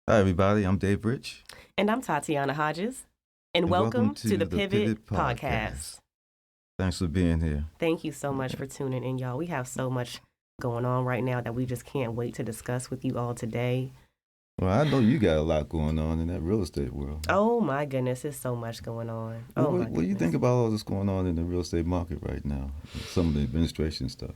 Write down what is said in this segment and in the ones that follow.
Hi, everybody. I'm Dave Rich. And I'm Tatiana Hodges. And welcome to the Pivot Podcast. Thanks for being here. Thank you so much for tuning in, y'all. We have so much going on right now that we just can't wait to discuss with you all today. Well, I know you got a lot going on in that real estate world. Oh, my goodness. There's so much going on. What do you think about all this going on in the real estate market right now? Some of the administration stuff.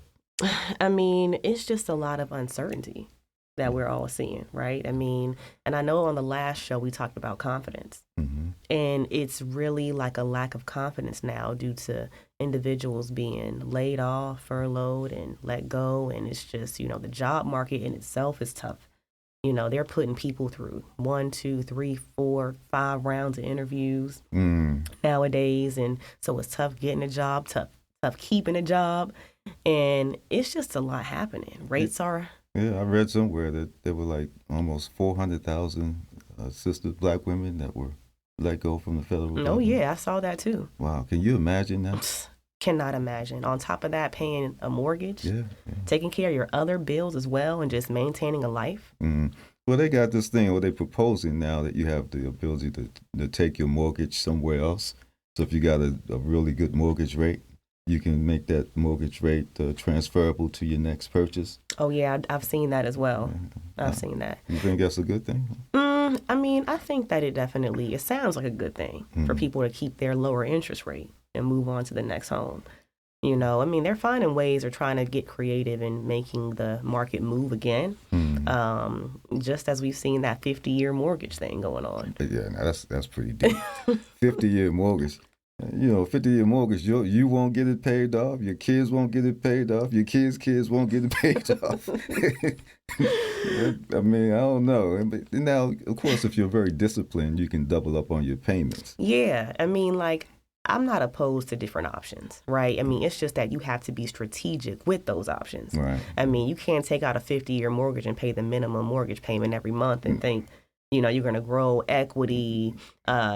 I mean, it's just a lot of uncertainty that we're all seeing, right? I mean, and I know on the last show we talked about confidence. Mm-hmm. And it's really like a lack of confidence now due to individuals being laid off, furloughed, and let go. And it's just, the job market in itself is tough. They're putting people through 1, 2, 3, 4, 5 rounds of interviews nowadays. And so it's tough getting a job, tough keeping a job. And it's just a lot happening. Rates are... Yeah, I read somewhere that there were like almost 400,000 assisted black women that were let go from the federal government. Oh, yeah, I saw that too. Wow. Can you imagine that? Cannot imagine. On top of that, paying a mortgage, yeah. Taking care of your other bills as well, and just maintaining a life. Well, they got this thing where they're proposing now that you have the ability to take your mortgage somewhere else. So if you got a really good mortgage rate, you can make that mortgage rate transferable to your next purchase. Oh, yeah, I've seen that as well. I've seen that. You think that's a good thing? I mean, I think that it sounds like a good thing for people to keep their lower interest rate and move on to the next home. I mean, they're finding ways or trying to get creative in making the market move again, just as we've seen that 50-year mortgage thing going on. Yeah, that's pretty deep. 50-year mortgage. 50-year mortgage, you won't get it paid off. Your kids won't get it paid off. Your kids won't get it paid off. I mean, I don't know. But now, of course, if you're very disciplined, you can double up on your payments. Yeah, I mean, I'm not opposed to different options, right? I mean, it's just that you have to be strategic with those options. Right. I mean, you can't take out a 50-year mortgage and pay the minimum mortgage payment every month and think, you're going to grow equity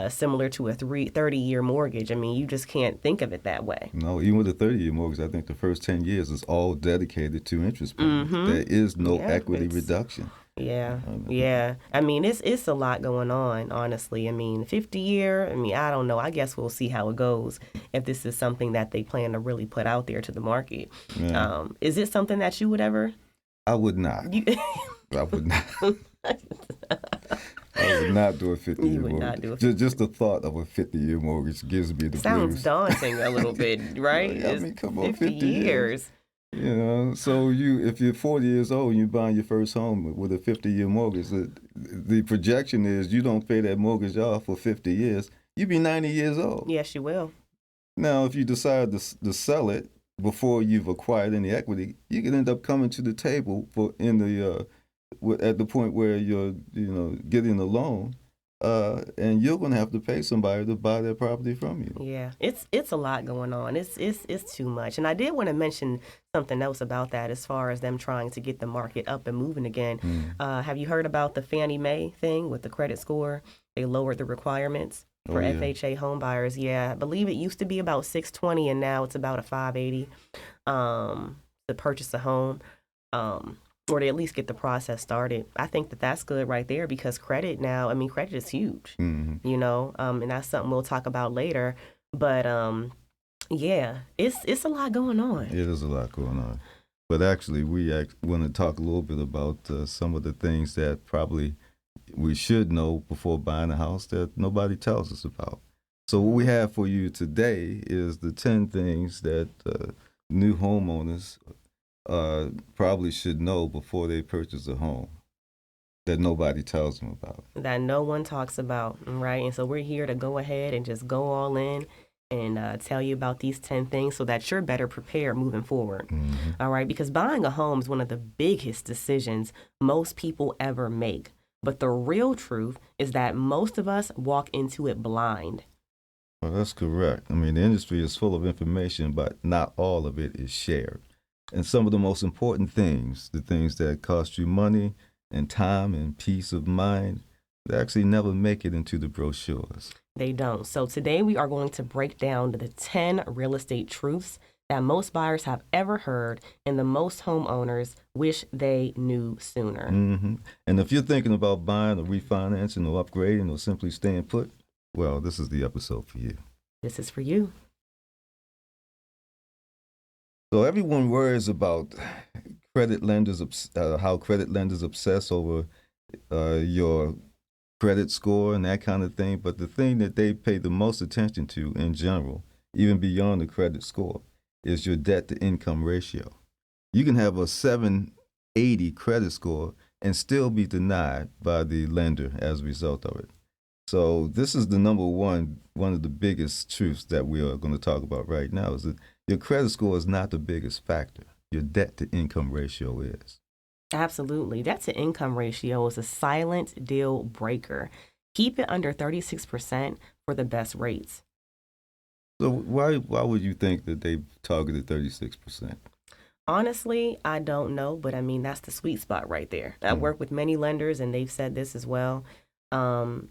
similar to a 30-year mortgage. I mean, you just can't think of it that way. No, even with a 30-year mortgage, I think the first 10 years is all dedicated to interest payments. There is no equity reduction. Yeah. I mean, it's a lot going on, honestly. I mean, 50-year, I don't know. I guess we'll see how it goes if this is something that they plan to really put out there to the market. Yeah. Is it something that you would ever? I would not. I would not. I would not do a 50-year mortgage. Just the thought of a 50-year mortgage gives me the Sounds blues. daunting a little bit, right? I mean, come on, 50 years. So if you're 40 years old and you're buying your first home with a 50-year mortgage, the projection is you don't pay that mortgage off for 50 years, you'll be 90 years old. Yes, you will. Now, if you decide to sell it before you've acquired any equity, you can end up coming to the table at the point where you're, getting a loan, and you're going to have to pay somebody to buy their property from you. Yeah, it's a lot going on. It's too much. And I did want to mention something else about that as far as them trying to get the market up and moving again. Have you heard about the Fannie Mae thing with the credit score? They lowered the requirements for FHA homebuyers. Yeah, I believe it used to be about 620, and now it's about a 580 to purchase a home. Or to at least get the process started. I think that's good right there because credit is huge, and that's something we'll talk about later. But it's a lot going on. It is a lot going on. But actually, we want to talk a little bit about some of the things that probably we should know before buying a house that nobody tells us about. So what we have for you today is the 10 things that new homeowners probably should know before they purchase a home that nobody tells them about. That no one talks about, right? And so we're here to go ahead and just go all in and tell you about these 10 things so that you're better prepared moving forward. All right? Because buying a home is one of the biggest decisions most people ever make. But the real truth is that most of us walk into it blind. Well, that's correct. I mean, the industry is full of information, but not all of it is shared. And some of the most important things, the things that cost you money and time and peace of mind, they actually never make it into the brochures. They don't. So today we are going to break down the 10 real estate truths that most buyers have ever heard and the most homeowners wish they knew sooner. Mm-hmm. And if you're thinking about buying or refinancing or upgrading or simply staying put, well, this is the episode for you. This is for you. So everyone worries about credit lenders, how credit lenders obsess over your credit score and that kind of thing. But the thing that they pay the most attention to in general, even beyond the credit score, is your debt to income ratio. You can have a 780 credit score and still be denied by the lender as a result of it. So this is the number one of the biggest truths that we are going to talk about right now, is that your credit score is not the biggest factor. Your debt to income ratio is. Absolutely. Debt to income ratio is a silent deal breaker. Keep it under 36% for the best rates. So why would you think that they targeted 36%? Honestly, I don't know, but I mean, that's the sweet spot right there. I work with many lenders and they've said this as well.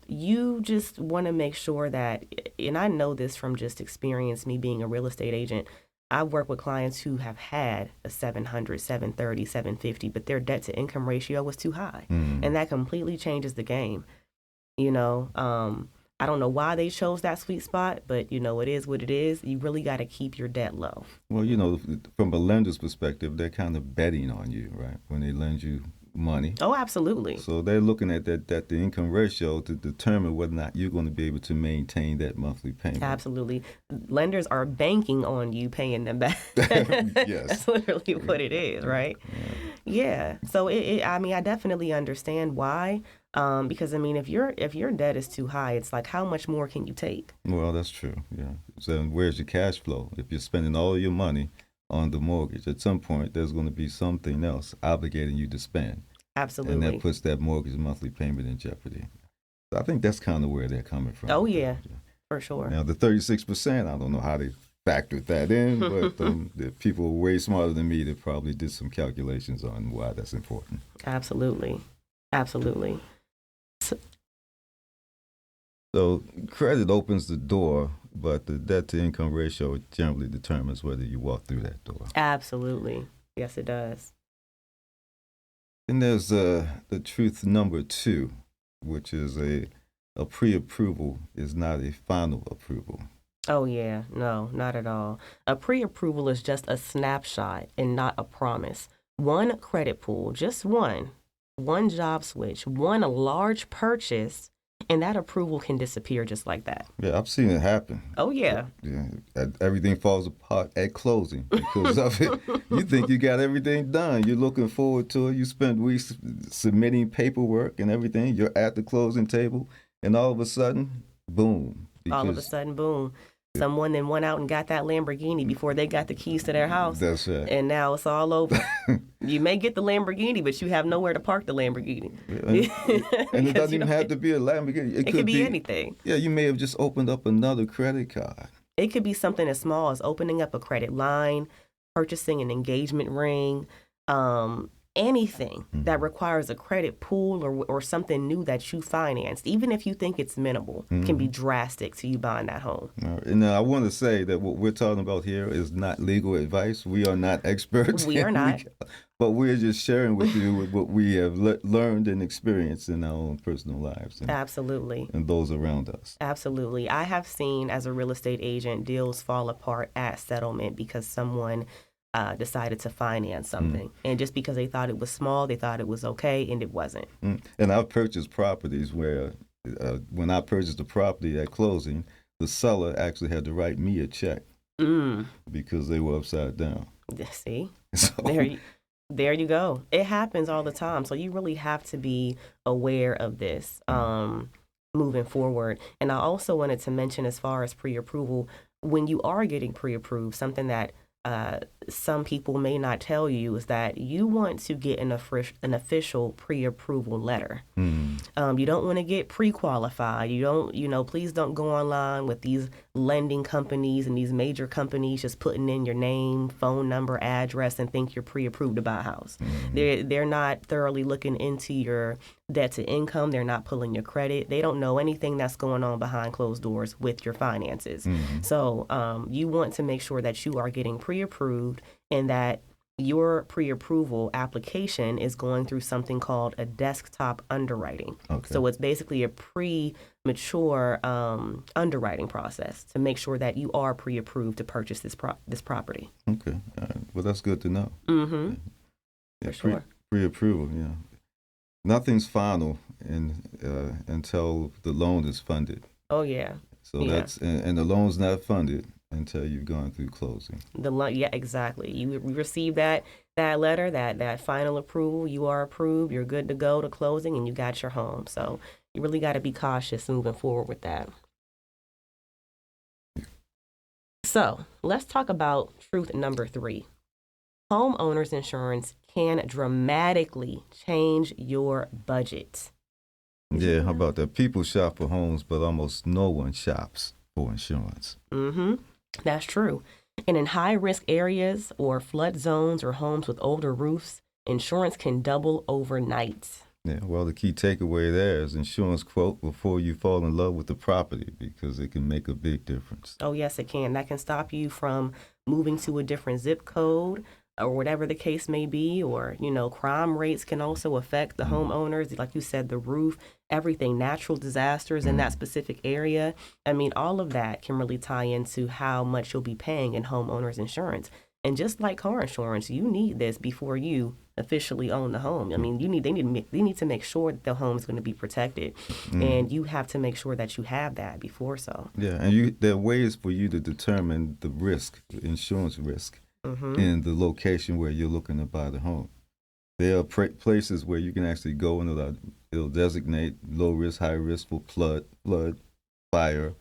You just want to make sure that, and I know this from just experience, me being a real estate agent, I've worked with clients who have had a 700, 730, 750, but their debt to income ratio was too high. And that completely changes the game. You know, I don't know why they chose that sweet spot, but you know, it is what it is. You really got to keep your debt low. Well, you know, from a lender's perspective, they're kind of betting on you, right? When they lend you money. Oh, absolutely. So they're looking at that the income ratio to determine whether or not you're going to be able to maintain that monthly payment. Absolutely. Lenders are banking on you paying them back. Yes. That's literally what it is, right? Yeah. So I mean, I definitely understand why. Because I mean, if your debt is too high, it's like, how much more can you take? Well, that's true. Yeah. So where's your cash flow? If you're spending all of your money on the mortgage, at some point there's going to be something else obligating you to spend. Absolutely. And that puts that mortgage monthly payment in jeopardy. So I think that's kind of where they're coming from. Oh, yeah, for sure. Now, the 36%, I don't know how they factored that in, but the people way smarter than me that probably did some calculations on why that's important. Absolutely. Absolutely. So credit opens the door, but the debt to income ratio generally determines whether you walk through that door. Absolutely. Yes, it does. And there's the truth number 2, which is a pre-approval is not a final approval. Oh, yeah. No, not at all. A pre-approval is just a snapshot and not a promise. One credit pool, just one job switch, one large purchase, and that approval can disappear just like that. Yeah, I've seen it happen. Oh, yeah. Yeah, everything falls apart at closing because of it. You think you got everything done. You're looking forward to it. You spend weeks submitting paperwork and everything. You're at the closing table, and all of a sudden, boom. All of a sudden, boom. Someone then went out and got that Lamborghini before they got the keys to their house. That's right. And now it's all over. You may get the Lamborghini, but you have nowhere to park the Lamborghini. And it doesn't even have to be a Lamborghini. It could be anything. Yeah, you may have just opened up another credit card. It could be something as small as opening up a credit line, purchasing an engagement ring, anything that requires a credit pool or something new that you financed, even if you think it's minimal, can be drastic to you buying that home. And I want to say that what we're talking about here is not legal advice. We are not experts. We are not. But we're just sharing with you what we have learned and experienced in our own personal lives. Absolutely. And those around us. Absolutely. I have seen, as a real estate agent, deals fall apart at settlement because someone decided to finance something. And just because they thought it was small, they thought it was okay, and it wasn't. And I've purchased properties where when I purchased the property at closing, the seller actually had to write me a check because they were upside down. See? So, there you go. It happens all the time. So you really have to be aware of this moving forward. And I also wanted to mention, as far as pre-approval, when you are getting pre-approved, something that some people may not tell you is that you want to get an official pre-approval letter. You don't want to get pre-qualified. Please don't go online with these lending companies and these major companies just putting in your name, phone number, address, and think you're pre-approved to buy a house. They're not thoroughly looking into your debt to income. They're not pulling your credit. They don't know anything that's going on behind closed doors with your finances. So you want to make sure that you are getting pre-approved and that your pre-approval application is going through something called a desktop underwriting. Okay. So it's basically a premature underwriting process to make sure that you are pre-approved to purchase this property. Okay. All right. Well, that's good to know. Mm-hmm. Yeah, For sure. Pre-approval, yeah. Nothing's final until the loan is funded. Oh, yeah. So that's and the loan's not funded until you've gone through closing. Yeah, exactly. You receive that letter, that final approval. You are approved. You're good to go to closing, and you got your home. So you really got to be cautious moving forward with that. So let's talk about truth number 3. Homeowners insurance can dramatically change your budget. Yeah, how about that? People shop for homes, but almost no one shops for insurance. Mm-hmm. That's true. And in high-risk areas or flood zones or homes with older roofs, insurance can double overnight. Yeah, well, the key takeaway there is insurance quote before you fall in love with the property because it can make a big difference. Oh, yes, it can. That can stop you from moving to a different zip code or whatever the case may be. Or, crime rates can also affect the homeowners. Like you said, the roof, everything, natural disasters in that specific area. I mean, all of that can really tie into how much you'll be paying in homeowners insurance. And just like car insurance, you need this before you officially own the home. I mean, they need to make sure that the home is going to be protected, and you have to make sure that you have that before so. Yeah, and there are ways for you to determine the risk, the insurance risk, in the location where you're looking to buy the home. There are places where you can actually go and it'll designate low risk, high risk for flood, fire,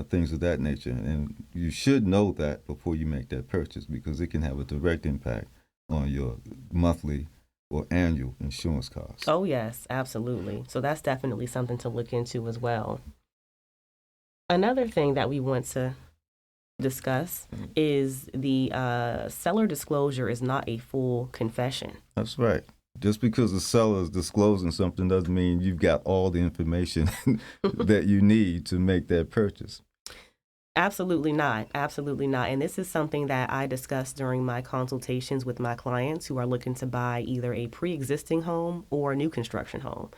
things of that nature. And you should know that before you make that purchase because it can have a direct impact on your monthly or annual insurance costs. Oh, yes, absolutely. So that's definitely something to look into as well. Another thing that we want to discuss is the seller disclosure is not a full confession. That's right. Just because the seller is disclosing something doesn't mean you've got all the information that you need to make that purchase. Absolutely not. Absolutely not. And this is something that I discuss during my consultations with my clients who are looking to buy either a pre-existing home or a new construction home,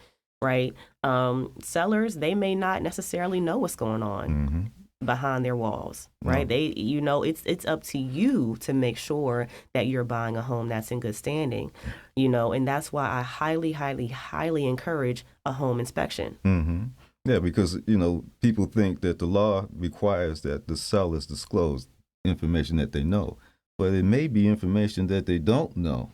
right? Sellers, they may not necessarily know what's going on behind their walls, right? It's up to you to make sure that you're buying a home that's in good standing, and that's why I highly, highly, highly encourage a home inspection. Mm-hmm. Yeah, because, people think that the law requires that the sellers disclose information that they know, but it may be information that they don't know,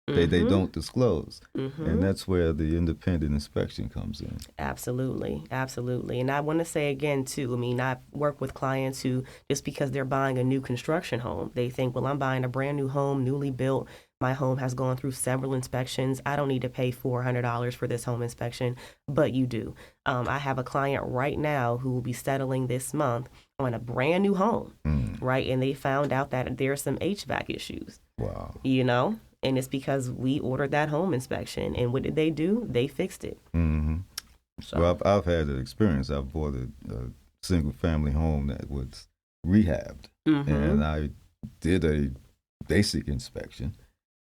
that they don't disclose. And that's where the independent inspection comes in. Absolutely. Absolutely. And I want to say again, too, I work with clients who, just because they're buying a new construction home, they think, well, I'm buying a brand new home, newly built. My home has gone through several inspections. I don't need to pay $400 for this home inspection, but you do. I have a client right now who will be settling this month on a brand new home, right? And they found out that there are some HVAC issues. Wow. And it's because we ordered that home inspection. And what did they do? They fixed it. So. Well, I've had that experience. I bought a single family home that was rehabbed, and I did a basic inspection.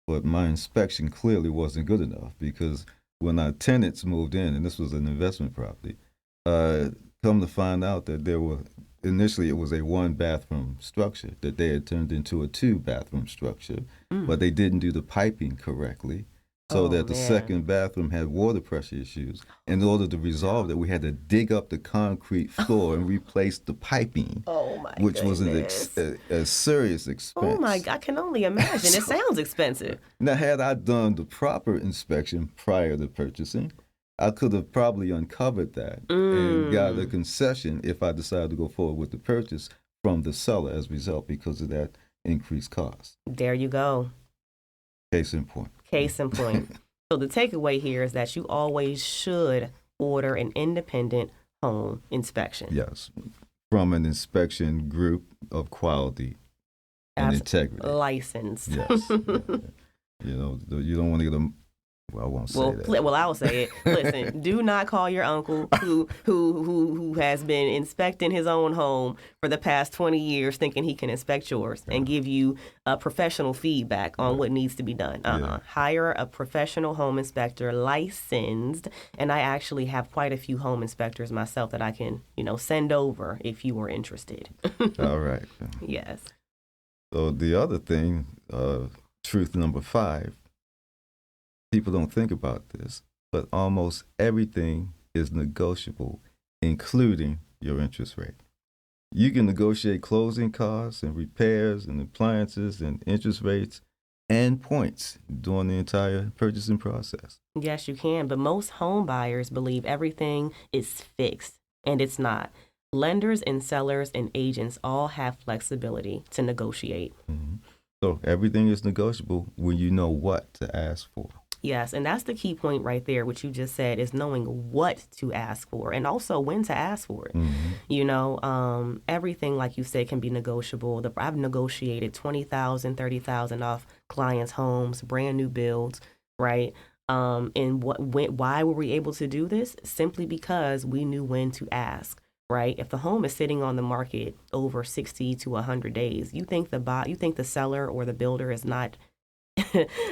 But my inspection clearly wasn't good enough because when our tenants moved in, and this was an investment property, come to find out that initially it was a 1-bathroom structure that they had turned into a 2-bathroom structure, but they didn't do the piping correctly. So that the second bathroom had water pressure issues. In order to resolve that, we had to dig up the concrete floor and replace the piping, which was a serious expense. Oh, my God. I can only imagine. It sounds expensive. Now, had I done the proper inspection prior to purchasing, I could have probably uncovered that and got a concession if I decided to go forward with the purchase from the seller as a result because of that increased cost. There you go. Case in point. Case in point. So the takeaway here is that you always should order an independent home inspection. Yes, from an inspection group of quality and integrity. Licensed. Yes. You don't want to get Well, I won't say that. Well, I'll say it. Listen, do not call your uncle who has been inspecting his own home for the past 20 years, thinking he can inspect yours and give you professional feedback on what needs to be done. Yeah. Hire a professional home inspector, licensed, and I actually have quite a few home inspectors myself that I can, send over if you are interested. All right. Yes. So the other thing, truth number 5. People don't think about this, but almost everything is negotiable, including your interest rate. You can negotiate closing costs and repairs and appliances and interest rates and points during the entire purchasing process. Yes, you can, but most home buyers believe everything is fixed, and it's not. Lenders and sellers and agents all have flexibility to negotiate. Mm-hmm. So everything is negotiable when you know what to ask for. Yes, and that's the key point right there, what you just said, is knowing what to ask for and also when to ask for it. Mm-hmm. Everything, like you said, can be negotiable. I've negotiated $20,000, $30,000 off clients' homes, brand new builds, right? And why were we able to do this? Simply because we knew when to ask. Right? If the home is sitting on the market over 60 to 100 days, you think the seller or the builder is not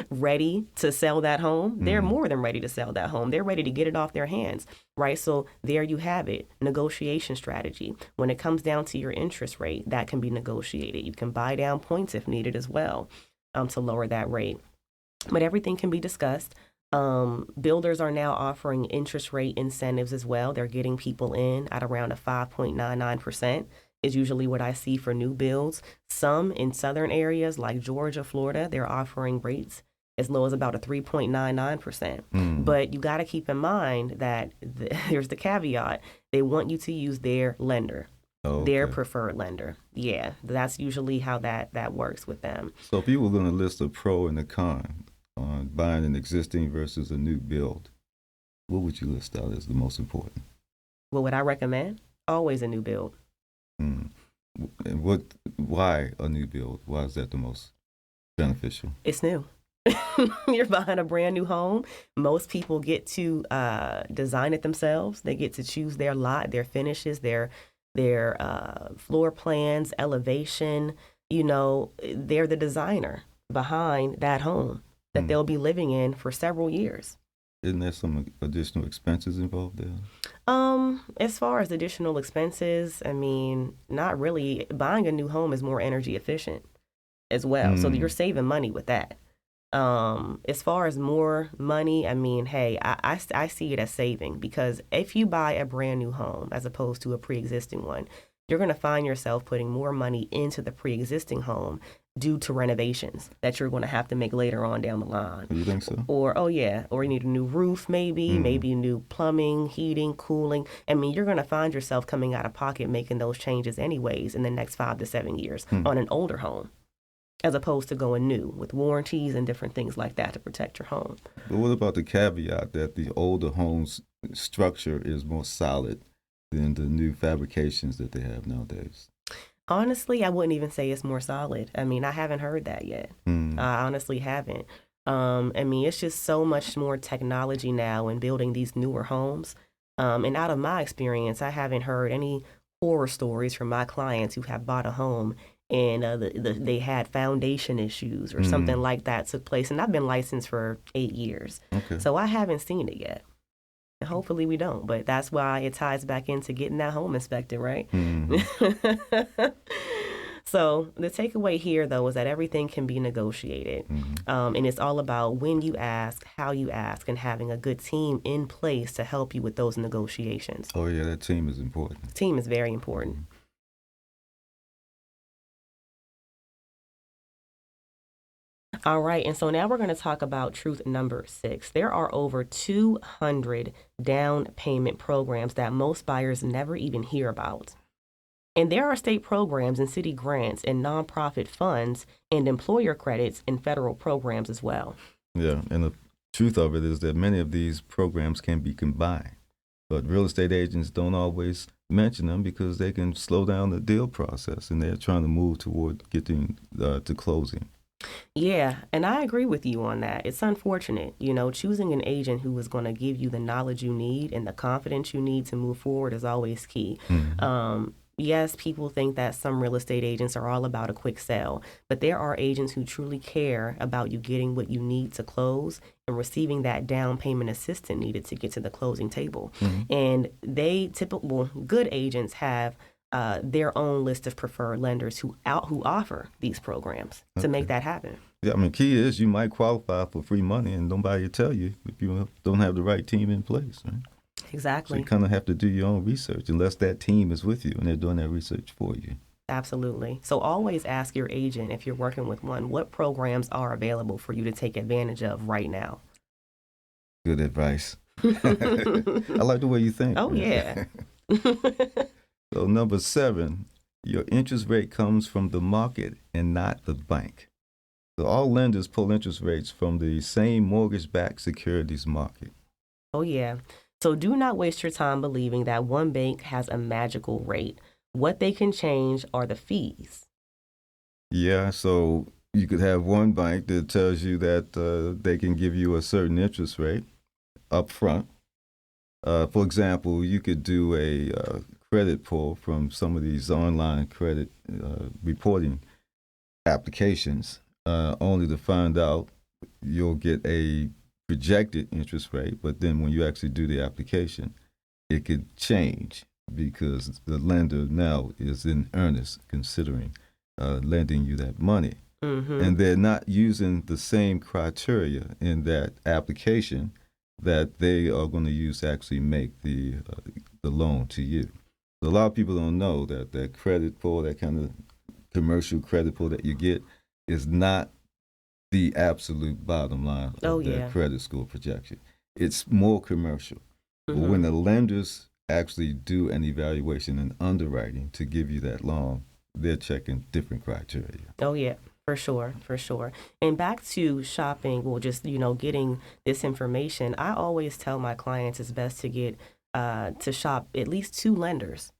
ready to sell that home? They're more than ready to sell that home. They're ready to get it off their hands, right? So there you have it, negotiation strategy. When it comes down to your interest rate, that can be negotiated. You can buy down points if needed as well, to lower that rate. But everything can be discussed. Builders are now offering interest rate incentives as well. They're getting people in at around a 5.99% is usually what I see for new builds. Some in southern areas like Georgia, Florida, they're offering rates as low as about a 3.99%. But you got to keep in mind that there's the caveat. They want you to use their lender, their preferred lender. Yeah, that's usually how that works with them. So if you were going to list a pro and a con on buying an existing versus a new build, what would you list out as the most important? What would I recommend? Always a new build. And why a new build? Why is that the most beneficial? It's new. You're buying a brand new home. Most people get to design it themselves. They get to choose their lot, their finishes, their floor plans, elevation. They're the designer behind that home that they'll be living in for several years. Isn't there some additional expenses involved there? As far as additional expenses, I mean, not really. Buying a new home is more energy efficient as well. So you're saving money with that. As far as more money, I mean, hey, I see it as saving, because if you buy a brand new home as opposed to a pre-existing one, you're going to find yourself putting more money into the pre-existing home due to renovations that you're going to have to make later on down the line. You think so? Or you need a new roof, maybe new plumbing, heating, cooling. I mean, you're going to find yourself coming out of pocket making those changes anyways in the next 5 to 7 years on an older home, as opposed to going new with warranties and different things like that to protect your home. But what about the caveat that the older home's structure is more solid than the new fabrications that they have nowadays? Honestly, I wouldn't even say it's more solid. I mean, I haven't heard that yet. I honestly haven't. I mean, it's just so much more technology now in building these newer homes. And out of my experience, I haven't heard any horror stories from my clients who have bought a home and they had foundation issues or something like that took place. And I've been licensed for 8 years. Okay. So I haven't seen it yet. And hopefully we don't. But that's why it ties back into getting that home inspected, right? So the takeaway here, though, is that everything can be negotiated. And it's all about when you ask, how you ask, and having a good team in place to help you with those negotiations. Oh, yeah, that team is important. Team is very important. All right, and so now we're going to talk about truth number 6. There are over 200 down payment programs that most buyers never even hear about. And there are state programs and city grants and nonprofit funds and employer credits and federal programs as well. Yeah, and the truth of it is that many of these programs can be combined, but real estate agents don't always mention them because they can slow down the deal process, and they're trying to move toward getting to closing. Yeah, and I agree with you on that. It's unfortunate, choosing an agent who is going to give you the knowledge you need and the confidence you need to move forward is always key. Mm-hmm. Yes, people think that some real estate agents are all about a quick sale, but there are agents who truly care about you getting what you need to close and receiving that down payment assistance needed to get to the closing table. Mm-hmm. And good agents have their own list of preferred lenders who offer these programs to make that happen. Yeah, I mean, key is you might qualify for free money and nobody will tell you if you don't have the right team in place, right? So Exactly. you kind of have to do your own research unless that team is with you and they're doing that research for you. Absolutely. So always ask your agent, if you're working with one, what programs are available for you to take advantage of right now. Good advice. I like the way you think. Oh, yeah. So number 7, your interest rate comes from the market and not the bank. So all lenders pull interest rates from the same mortgage-backed securities market. Oh, yeah. So do not waste your time believing that one bank has a magical rate. What they can change are the fees. Yeah, so you could have one bank that tells you that they can give you a certain interest rate up front. For example, you could do a credit pull from some of these online credit reporting applications, only to find out you'll get a projected interest rate, but then when you actually do the application, it could change because the lender now is in earnest considering lending you that money. Mm-hmm. And they're not using the same criteria in that application that they are going to use to actually make the loan to you. So a lot of people don't know that that credit pull, that kind of commercial credit pull that you get, is not the absolute bottom line of their credit score projection. It's more commercial. Mm-hmm. But when the lenders actually do an evaluation and underwriting to give you that loan, they're checking different criteria. Oh, yeah. For sure, for sure. And back to shopping, well, just, getting this information, I always tell my clients it's best to get to shop at least 2 lenders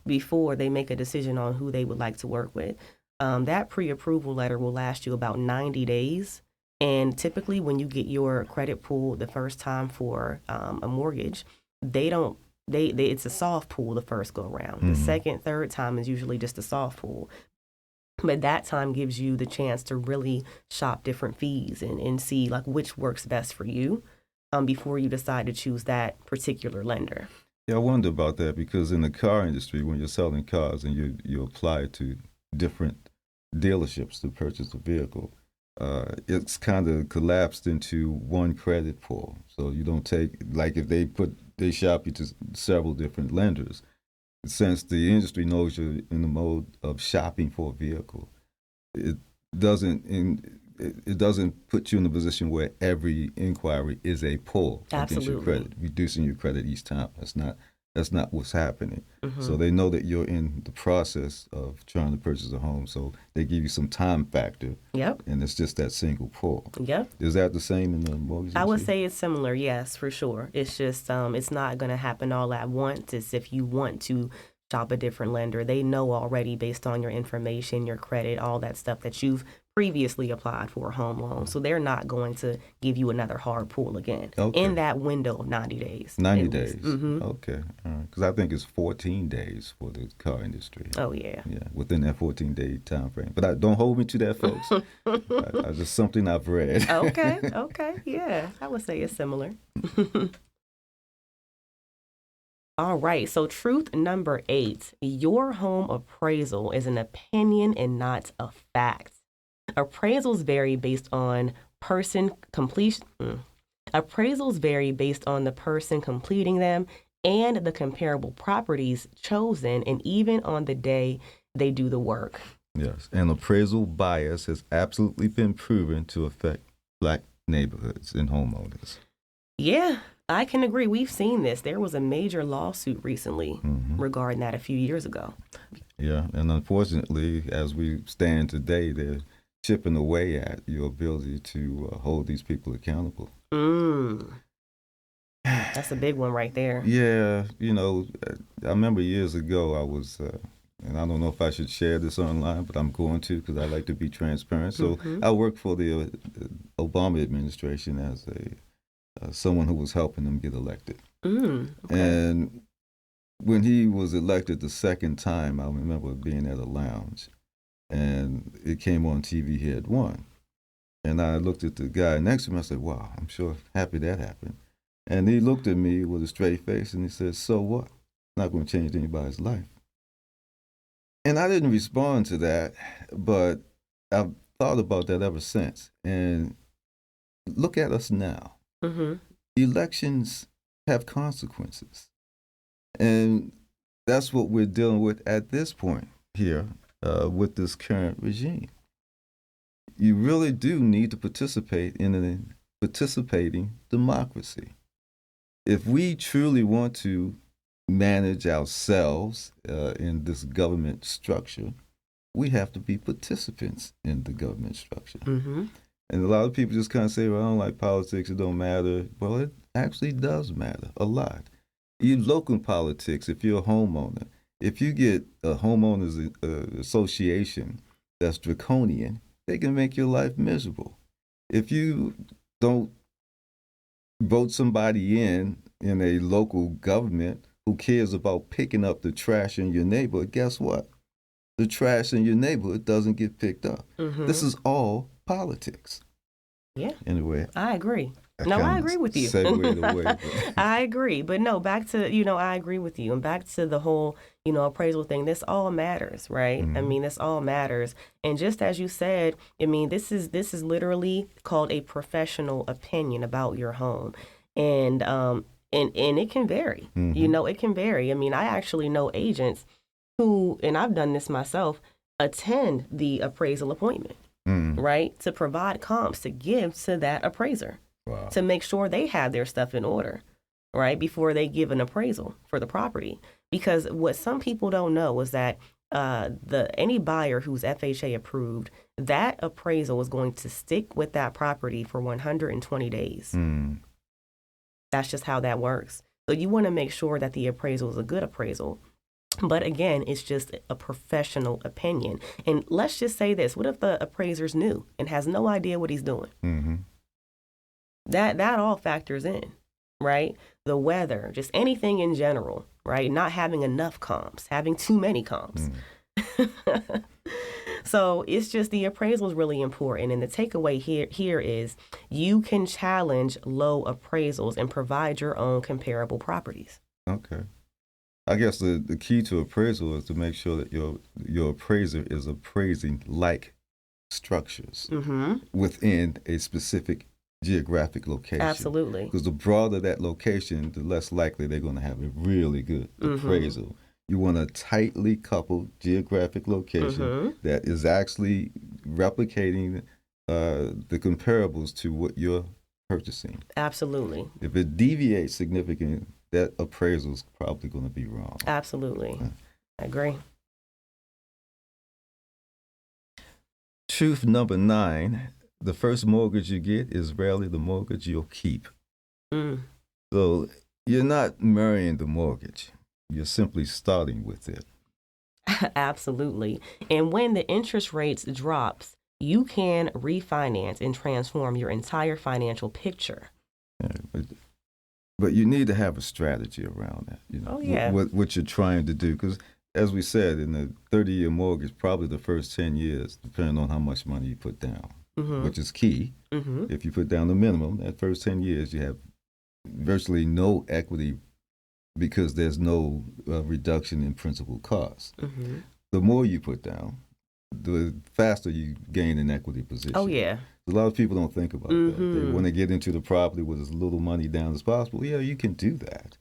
before they make a decision on who they would like to work with. That pre-approval letter will last you about 90 days. And typically when you get your credit pulled the first time for a mortgage, it's a soft pull the first go around. The second, third time is usually just a soft pull. But that time gives you the chance to really shop different fees and see like which works best for you before you decide to choose that particular lender. Yeah, I wonder about that because in the car industry, when you're selling cars and you apply to different dealerships to purchase a vehicle, it's kind of collapsed into one credit pull. So you don't take, like if they shop you to several different lenders, since the industry knows you're in the mode of shopping for a vehicle, it doesn't put you in a position where every inquiry is a pull against your credit, reducing your credit each time. That's not what's happening. Mm-hmm. So they know that you're in the process of trying to purchase a home, so they give you some time factor. Yep. And it's just that single pull. Yep. Is that the same in the mortgage industry? I would say it's similar, yes, for sure. It's just it's not going to happen all at once. It's if you want to shop a different lender, they know already based on your information, your credit, all that stuff that you've previously applied for a home loan. So they're not going to give you another hard pull again in that window of 90 days. 90 days. Mm-hmm. Okay. All right. Because I think it's 14 days for the car industry. Oh, yeah. Yeah, within that 14-day time frame. But don't hold me to that, folks. It's just something I've read. Okay. Yeah, I would say it's similar. All right, so truth number 8, your home appraisal is an opinion and not a fact. Appraisals vary based on Appraisals vary based on the person completing them and the comparable properties chosen, and even on the day they do the work. Yes, and appraisal bias has absolutely been proven to affect Black neighborhoods and homeowners. Yeah, I can agree. We've seen this. There was a major lawsuit recently regarding that a few years ago. Yeah, and unfortunately, as we stand today, they're chipping away at your ability to hold these people accountable. That's a big one right there. Yeah, I remember years ago I was and I don't know if I should share this online, but I'm going to because I like to be transparent. So Mm-hmm. I worked for the Obama administration as someone who was helping them get elected. Okay. And when he was elected the second time, I remember being at a lounge, and it came on TV he had won. And I looked at the guy next to me. I said, "Wow, I'm sure happy that happened." And he looked at me with a straight face, and he said, "So what? Not going to change anybody's life." And I didn't respond to that, but I've thought about that ever since. And look at us now. Mm-hmm. Elections have consequences. And that's what we're dealing with at this point here with this current regime. You really do need to participate in a participating democracy. If we truly want to manage ourselves in this government structure, we have to be participants in the government structure. Mm-hmm. And a lot of people just kind of say, "Well, I don't like politics, it don't matter." Well, it actually does matter a lot. You local politics, if you're a homeowner, if you get a homeowners association that's draconian, they can make your life miserable. If you don't vote somebody in a local government who cares about picking up the trash in your neighborhood, guess what? The trash in your neighborhood doesn't get picked up. Mm-hmm. This is all politics. Yeah. Anyway, I agree. I agree with you. Segued away. I agree. But no, back to, I agree with you. And back to the whole, appraisal thing. This all matters, right? Mm-hmm. I mean, this all matters. And just as you said, I mean, this is literally called a professional opinion about your home. And it can vary. Mm-hmm. It can vary. I mean, I actually know agents who, and I've done this myself, attend the appraisal appointment, right? To provide comps to give to that appraiser. Wow. To make sure they have their stuff in order, right, before they give an appraisal for the property. Because what some people don't know is that any buyer who's FHA approved, that appraisal is going to stick with that property for 120 days. That's just how that works. So you want to make sure that the appraisal is a good appraisal. But again, it's just a professional opinion. And let's just say this. What if the appraiser's new and has no idea what he's doing? Mm-hmm. That all factors in, right? The weather, just anything in general, right? Not having enough comps, having too many comps. So it's just the appraisal is really important. And the takeaway here is you can challenge low appraisals and provide your own comparable properties. Okay. I guess the key to appraisal is to make sure that your appraiser is appraising like structures within a specific geographic location. Absolutely. Because the broader that location, the less likely they're going to have a really good appraisal. You want a tightly coupled geographic location that is actually replicating the comparables to what you're purchasing. Absolutely. If it deviates significantly, that appraisal is probably going to be wrong. Absolutely. I agree. Truth number 9, the first mortgage you get is rarely the mortgage you'll keep. So you're not marrying the mortgage. You're simply starting with it. Absolutely. And when the interest rates drops, you can refinance and transform your entire financial picture. Yeah, but you need to have a strategy around that. Oh, yeah. What you're trying to do. Because as we said, in the 30-year mortgage, probably the first 10 years, depending on how much money you put down, which is key. If you put down the minimum, that first 10 years, you have virtually no equity because there's no reduction in principal costs. The more you put down, the faster you gain an equity position. Oh, yeah. A lot of people don't think about that. They want to get into the property with as little money down as possible. Yeah, you can do that.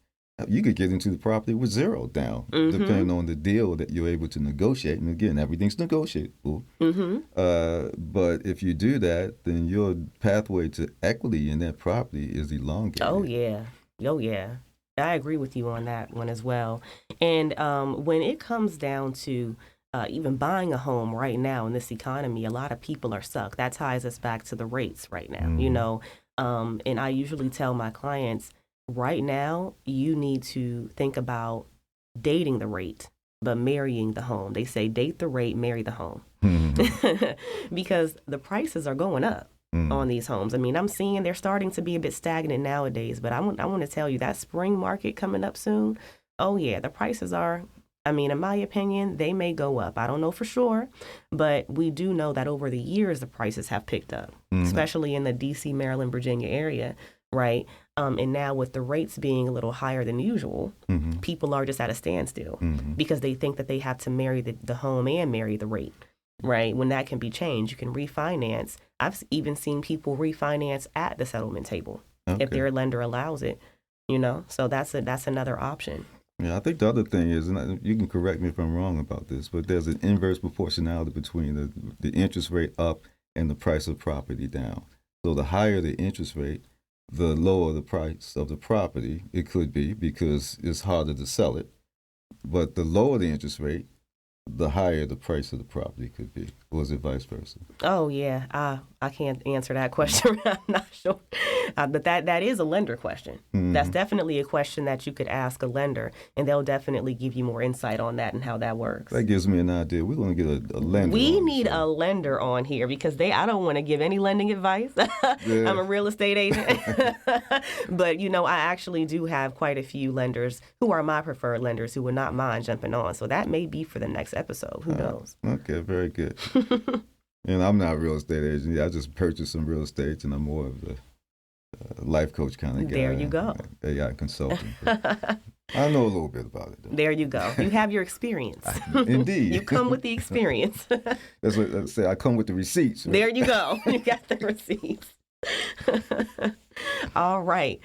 You could get into the property with zero down, depending on the deal that you're able to negotiate. And again, everything's negotiable. But if you do that, then your pathway to equity in that property is elongated. Oh, yeah. I agree with you on that one as well. And when it comes down to even buying a home right now in this economy, a lot of people are stuck. That ties us back to the rates right now, and I usually tell my clients, right now, you need to think about dating the rate but marrying the home. They say date the rate, marry the home. Because the prices are going up on these homes. I mean, I'm seeing they're starting to be a bit stagnant nowadays, but I want to tell you that spring market coming up soon, oh yeah, the prices are, I mean, in my opinion, they may go up. I don't know for sure, but we do know that over the years, the prices have picked up, especially in the D.C., Maryland, Virginia area, right? And now with the rates being a little higher than usual, people are just at a standstill because they think that they have to marry the home and marry the rate, right? When that can be changed, you can refinance. I've even seen people refinance at the settlement table if their lender allows it, you know? So that's another option. Yeah, I think the other thing is, and you can correct me if I'm wrong about this, but there's an inverse proportionality between the interest rate up and the price of property down. So the higher the interest rate, the lower the price of the property it could be because it's harder to sell it. But the lower the interest rate, the higher the price of the property could be. Or is it vice versa? Oh, yeah. I can't answer that question. I'm not sure. But that is a lender question. That's definitely a question that you could ask a lender, and they'll definitely give you more insight on that and how that works. That gives me an idea. We're going to get a lender. We need a lender on here because I don't want to give any lending advice. I'm a real estate agent. But, you know, I actually do have quite a few lenders who are my preferred lenders who would not mind jumping on. So that may be for the next episode. Who knows? Okay, very good. And I'm not a real estate agent. I just purchased some real estate, and I'm more of a life coach kind of guy. There you go. AI consultant. I know a little bit about it, though. There you go. You have your experience. Indeed. You come with the experience. That's what I say. I come with the receipts. Right? There you go. You got the receipts. All right.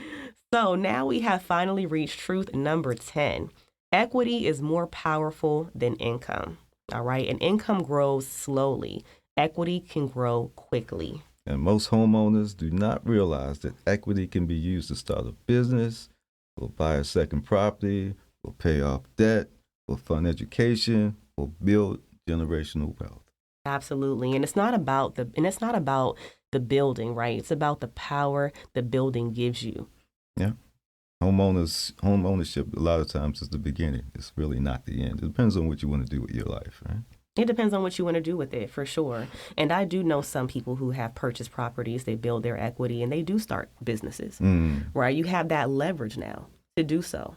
So now we have finally reached truth number 10. Equity is more powerful than income. All right. And income grows slowly. Equity can grow quickly. And most homeowners do not realize that equity can be used to start a business, or buy a second property, or pay off debt, or fund education, or build generational wealth. Absolutely. And it's not about the building, right? It's about the power the building gives you. Yeah. Home ownership a lot of times is the beginning. It's really not the end. It depends on what you want to do with your life, right? It depends on what you want to do with it, for sure. And I do know some people who have purchased properties, they build their equity, and they do start businesses, right? You have that leverage now to do so,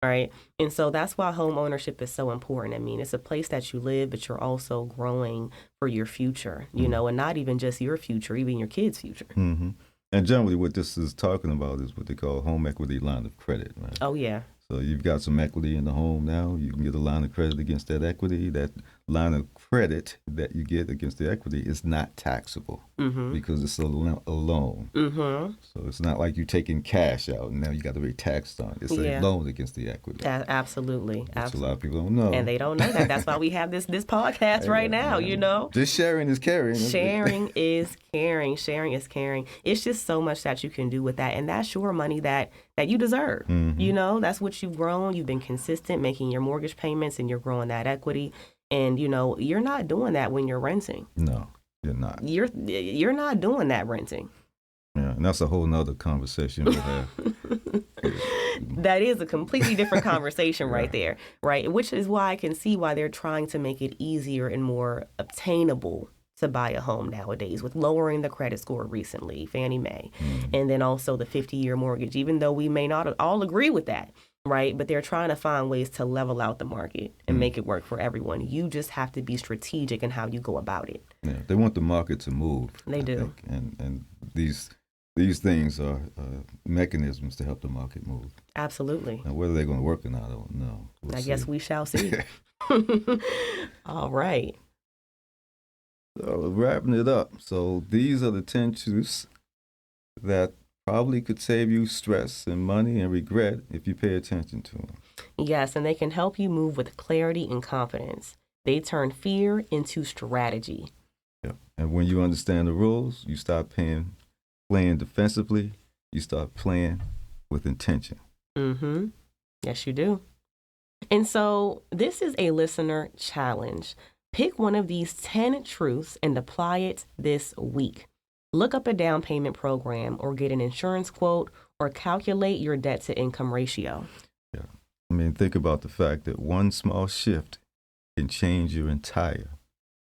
right? And so that's why home ownership is so important. I mean, it's a place that you live, but you're also growing for your future, you know, and not even just your future, even your kids' future. Mm-hmm. And generally what this is talking about is what they call home equity line of credit, right? Oh, yeah. So you've got some equity in the home now. You can get a line of credit against that equity. That line of credit that you get against the equity is not taxable because it's a loan. So it's not like you're taking cash out and now you got to pay tax on it. It's a loan against the equity. Absolutely. Which a lot of people don't know. And they don't know that. That's why we have this podcast right now, you know. Just sharing is caring. Sharing is caring. Sharing is caring. It's just so much that you can do with that. And that's your money that you deserve. You know, that's what you've grown. You've been consistent making your mortgage payments and you're growing that equity. And, you know, you're not doing that when you're renting. No, you're not. You're not doing that renting. Yeah, and that's a whole nother conversation we'll have. That is a completely different conversation right there, right? Which is why I can see why they're trying to make it easier and more obtainable to buy a home nowadays with lowering the credit score recently, Fannie Mae, and then also the 50-year mortgage, even though we may not all agree with that, right? But they're trying to find ways to level out the market and make it work for everyone. You just have to be strategic in how you go about it. Yeah, they want the market to move. They do. And these things are mechanisms to help the market move. Absolutely. Now, whether they're going to work or not, I don't know. I guess we shall see. All right. So wrapping it up. So these are the 10 truths that probably could save you stress and money and regret if you pay attention to them. Yes, and they can help you move with clarity and confidence. They turn fear into strategy. Yeah. And when you understand the rules, you stop playing defensively. You start playing with intention. Yes, you do. And so this is a listener challenge. Pick one of these 10 truths and apply it this week. Look up a down payment program or get an insurance quote or calculate your debt to income ratio. Yeah. I mean, think about the fact that one small shift can change your entire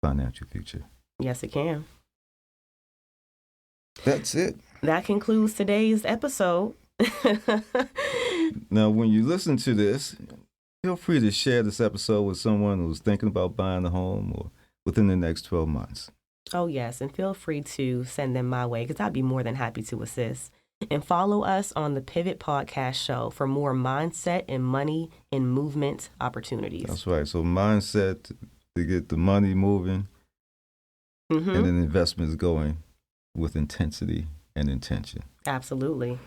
financial future. Yes, it can. That's it. That concludes today's episode. Now, when you listen to this, feel free to share this episode with someone who's thinking about buying a home or within the next 12 months. Oh, yes. And feel free to send them my way because I'd be more than happy to assist. And follow us on the Pivot Podcast Show for more mindset and money and movement opportunities. That's right. So mindset to get the money moving and then investments going with intensity and intention. Absolutely.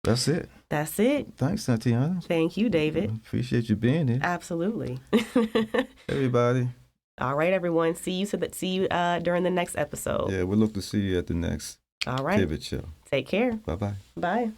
That's it. That's it. Thanks, Tatiana. Thank you, David. Appreciate you being here. Absolutely. Everybody. All right, everyone. See you during the next episode. Yeah, we'll look to see you at the next All right. Pivot Show. Take care. Bye-bye. Bye.